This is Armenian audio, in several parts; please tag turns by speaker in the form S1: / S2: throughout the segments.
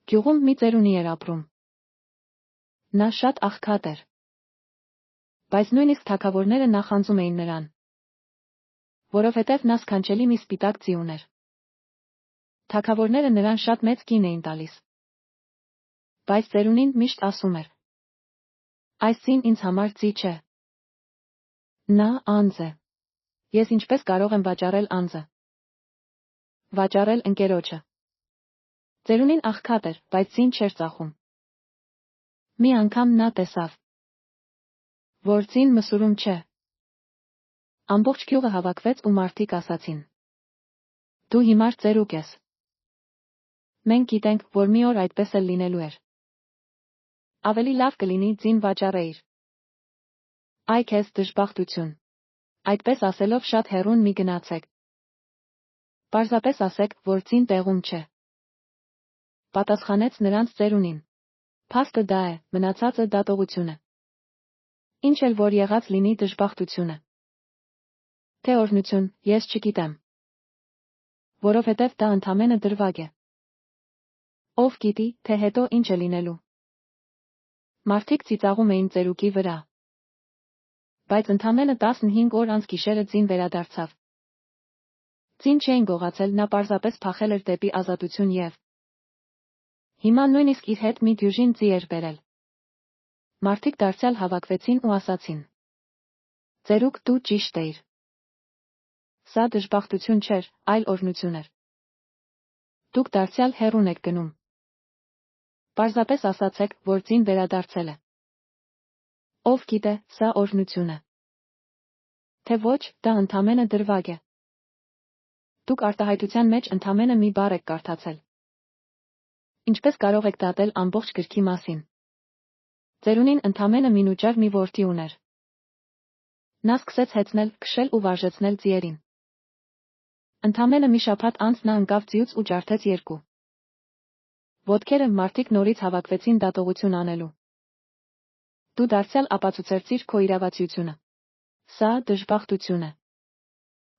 S1: Գյուղում մի ծերունի էր ապրում։ Նա շատ աղքատ էր։ Բայց նույնիսկ թագավորները նախանձում էին նրան, որովհետև նա սքանչելի մի սպիտակ ձի ուներ։ Թագավորները նրան շատ մեծ գին էին տալիս։ Բայց ծերունին միշտ ասում էր. այս ձին ինձ համար ձի չէ։ Նա անձ է։ Ես ինչպես կարող եմ վաճառել անձը։ Վաճառել ընկերոջը։ Ծերունին աղքատ էր, բայց ձին չէր ծախում։ Մի անգամ նա տեսավ, որ ձին մսուրում չէ։ Ամբողջ գյուղը հավաքվեց ու մարդիկ ասացին. դու հիմար ծերուկ ես։ Մենք գիտենք, որ մի օր այդպես էլ լինելու էր։ Ավելի լավ կլինի ձին վաճառեիր։ Այ քեզ դժբախտություն։ Այդպես ասելով շատ հեռուն մի գնացեք։ Պարզապես ասեք, որ ձին տեղում չէ։ Պատասխանեց նրանց ծերունին. փաստը դա է, մնացածը դատողություն է։ Ինչ էլ որ եղած լինի դժբախտությունը։ Թե օրհնություն, ես չգիտեմ։ Որովհետև դա ընդամենը դրվագ է։ Ով գիտի, թե հետո ինչ է լինելու։ Մարդիկ ծիծաղում էին ծերուկի վրա։ Բայց ընդամենը 15 օր անց գիշերը ձին վերադարձավ։ Ձին չէին գողացել, նա պարզապես փախել էր դեպի ազատություն և հիմա նույնիսկ իր հետ մի դյուժին ձի էր բերել։ Մարդիկ դարձյալ հավաքվեցին ու ասացին. ծերուկ, դու ճիշտ էիր։ Սա դժբախտություն չէր, այլ օրհնություն էր։ Դուք դարձյալ հեռուն եք գնում։ Պարզապես ասացեք, որ ձին վերադարձել է։ Ով գիտե, սա օրհնություն է։ Թե ոչ, դա ընդամենը դրվագ է։ Դուք արտահայտության մեջ ընդամենը մի բառ եք կարդացել։ Ինչպես կարող եք դատել ամբողջ գրքի մասին։ Ծերունին ընդամենը մինուճար մի որդի ուներ։ Նա սկսեց հեծնել, քշել ու վարժեցնել ձիերին։ Ընդամենը մի շաբաթ անց նա ընկավ ձիուց ու ջարդեց 2 ոտքերը, մարդիկ նորից հավաքվեցին դատողություն անելու։ Դու դարձյալ ապացուցեցիր քո իրավացիությունը։ Սա դժբախտություն է։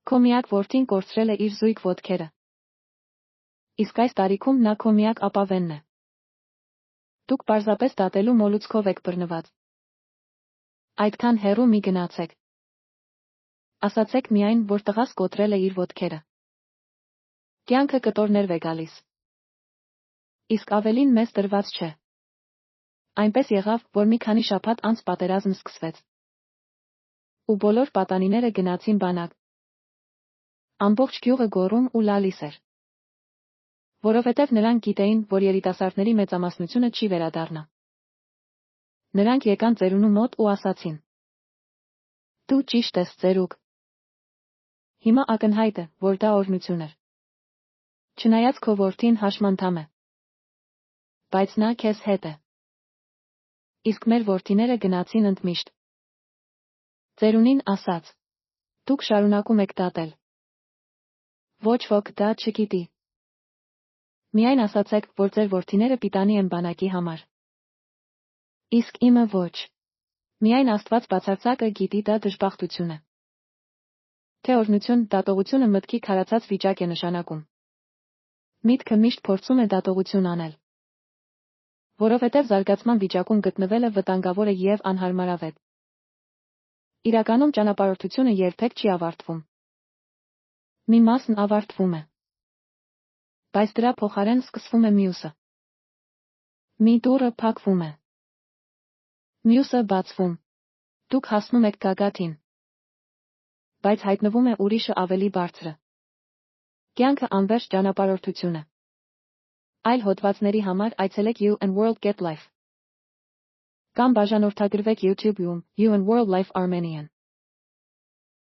S1: Քո միակ որդին կորցրել է իր զույգ ոտքերը։ Իսկ այս տարիքում նա քո միակ ապավենն է։ Դուք պարզապես դատելու մոլուցքով եք բռնված։ Այդքան հեռու մի գնացեք։ Ասացեք միայն, որ տղաս կոտրել է իր ոտքերը։ Կյանքը կտորներվ է գալիս։ Իսկ ավելին մեզ տրված չէ։ Այնպես եղավ, որ մի քանի շաբաթ անց պատերազմ սկսվեց։ Ու բոլոր պատանիները գնացին բանակ։ Ամբողջ գյուղը գոռում ու լալիս էր։ Որովհետև նրանք գիտեին, որ երիտասարդների մեծամասնությունը չի վերադառնա։ Նրանք եկան ծերունու մոտ ու ասացին. դու ճիշտ ես, ծերուկ։ Հիմա ակնհայտ է, որ դա օրհնություն էր։ Չնայած քո որդին հաշմանդամ է։ Բայց նա քեզ հետ է։ Իսկ մեր որդիները գնացին ընդմիշտ։ Ծերունին ասաց. դուք շարունակում եք դատել։ Ոչ ոք դա չգիտի։ Միայն ասացեք, որ ձեր որդիները պիտանի են բանակի համար։ Իսկ իմը ոչ։ Միայն Աստված բացարձակը գիտի դա դժբախտություն է։ Թե օրհնություն, դատողությունը մտքի քարացած վիճակ է նշանակում։ Միտքը միշտ փորձում է դատողություն անել։ Որովհետև զարգացման վիճակում գտնվելը վտանգավոր է և անհարմարավետ։ Իրականում ճանապարհորդությունը երբեք չի ավարտվում։ Մի մասն ավարտվում է։ Բայց դրա փոխարեն սկսվում է մյուսը։ Մի դուռը փակվում է։ Մյուսը բացվում։ Դուք հասնում եք գագաթին։ Բայց հայտնվում է ուրիշը ավելի բարձրը։ Կյանքը անվերջ ճանապարհորդություն է։ Այլ հոդվածների համար այցելեք You and World Get Life։ Կամ բաժանորդագրվեք YouTube-ում You and World Life Armenian։